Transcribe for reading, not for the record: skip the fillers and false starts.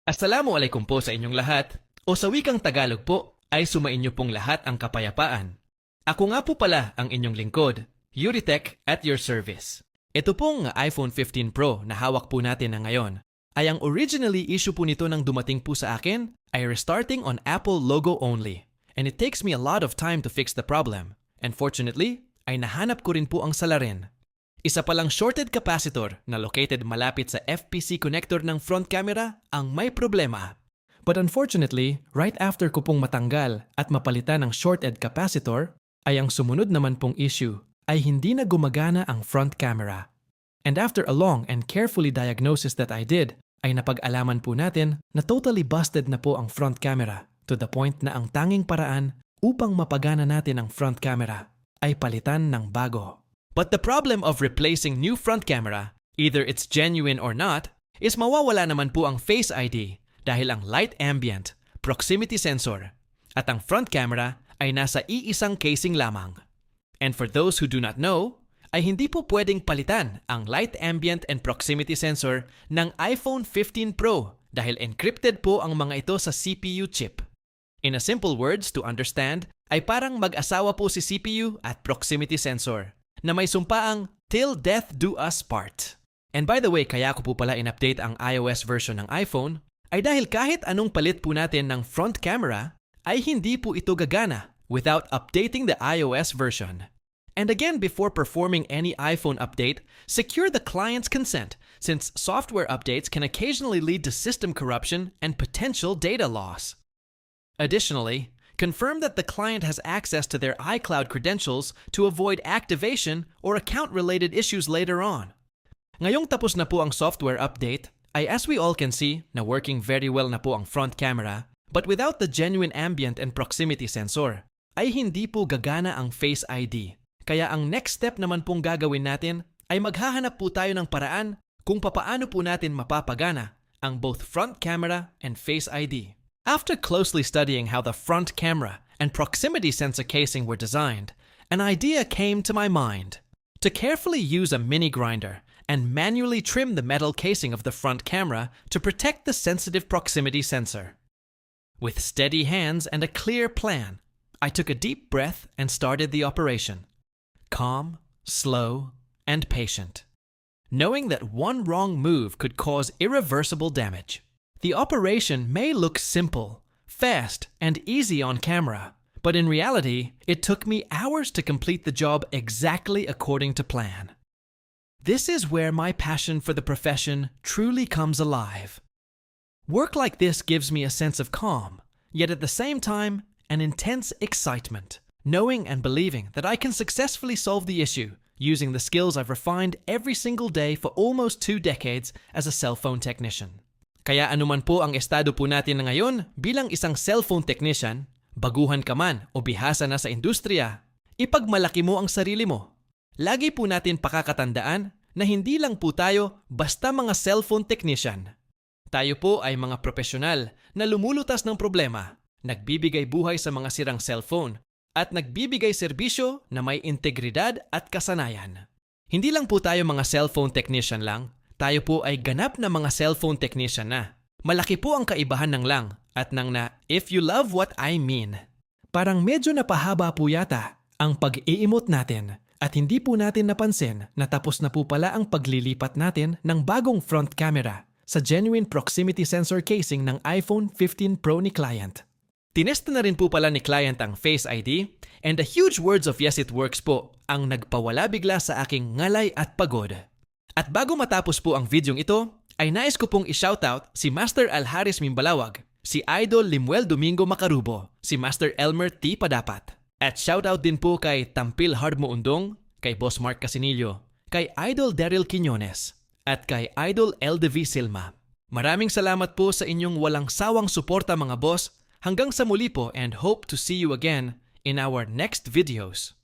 Assalamualaikum po sa inyong lahat. O sa wikang Tagalog po, ay sumainyo pong lahat ang kapayapaan. Ako nga po pala ang inyong lingkod, Yuritech at your service. Ito pong iPhone 15 Pro na hawak po natin na ngayon, ay ang originally issue po nito nang dumating po sa akin ay restarting on Apple logo only. And it takes me a lot of time to fix the problem. And fortunately, ay nahanap ko rin po ang salarin. Isa palang shorted capacitor na located malapit sa FPC connector ng front camera ang may problema. But unfortunately, right after ko pong matanggal at mapalitan ang shorted capacitor, ay ang sumunod naman pong issue ay hindi na gumagana ang front camera. And after a long and carefully diagnosis that I did, ay napag-alaman po natin na totally busted na po ang front camera to the point na ang tanging paraan upang mapagana natin ang front camera ay palitan ng bago. But the problem of replacing new front camera, either it's genuine or not, is mawawala naman po ang Face ID dahil ang light ambient, proximity sensor, at ang front camera ay nasa iisang casing lamang. And for those who do not know, ay hindi po pwedeng palitan ang light ambient and proximity sensor ng iPhone 15 Pro dahil encrypted po ang mga ito sa CPU chip. In a simple words to understand, ay parang mag-asawa po si CPU at proximity sensor na may sumpaang till death do us part. And by the way, kaya ko po pala in-update ang iOS version ng iPhone ay dahil kahit anong palit po natin ng front camera ay hindi po ito gagana without updating the iOS version. And again, before performing any iPhone update, secure the client's consent since software updates can occasionally lead to system corruption and potential data loss. Additionally, confirm that the client has access to their iCloud credentials to avoid activation or account-related issues later on. Ngayong tapos na po ang software update, ay as we all can see na working very well na po ang front camera, but without the genuine ambient and proximity sensor, ay hindi po gagana ang Face ID. Kaya ang next step naman pong gagawin natin ay maghahanap po tayo ng paraan kung papaano po natin mapapagana ang both front camera and Face ID. After closely studying how the front camera and proximity sensor casing were designed, an idea came to my mind. To carefully use a mini grinder and manually trim the metal casing of the front camera to protect the sensitive proximity sensor. With steady hands and a clear plan, I took a deep breath and started the operation. Calm, slow, and patient. Knowing that one wrong move could cause irreversible damage. The operation may look simple, fast, and easy on camera, but in reality, it took me hours to complete the job exactly according to plan. This is where my passion for the profession truly comes alive. Work like this gives me a sense of calm, yet at the same time, an intense excitement, knowing and believing that I can successfully solve the issue using the skills I've refined every single day for almost 2 decades as a cell phone technician. Kaya anuman po ang estado po natin na ngayon bilang isang cellphone technician, baguhan ka man o bihasa na sa industriya, ipagmalaki mo ang sarili mo. Lagi po natin pakakatandaan na hindi lang po tayo basta mga cellphone technician. Tayo po ay mga profesional na lumulutas ng problema, nagbibigay buhay sa mga sirang cellphone, at nagbibigay serbisyo na may integridad at kasanayan. Hindi lang po tayo mga cellphone technician lang, tayo po ay ganap na mga cellphone technician na. Malaki po ang kaibahan ng lang at ng na if you love what I mean. Parang medyo napahaba po yata ang pag-iimot natin at hindi po natin napansin na tapos na po pala ang paglilipat natin ng bagong front camera sa genuine proximity sensor casing ng iPhone 15 Pro ni client. Tinesta na rin po pala ni client ang Face ID and the huge words of yes it works po ang nagpawala bigla sa aking ngalay at pagod. At bago matapos po ang videong ito, ay nais ko pong i-shoutout si Master Alharis Mimbalawag, si Idol Limuel Domingo Macarubo, si Master Elmer T. Padapat. At shoutout din po kay Tampil Hardmo Undong, kay Boss Mark Casinillo, kay Idol Daryl Quiñones, at kay Idol LDV Silma. Maraming salamat po sa inyong walang sawang suporta mga boss. Hanggang sa muli po and hope to see you again in our next videos.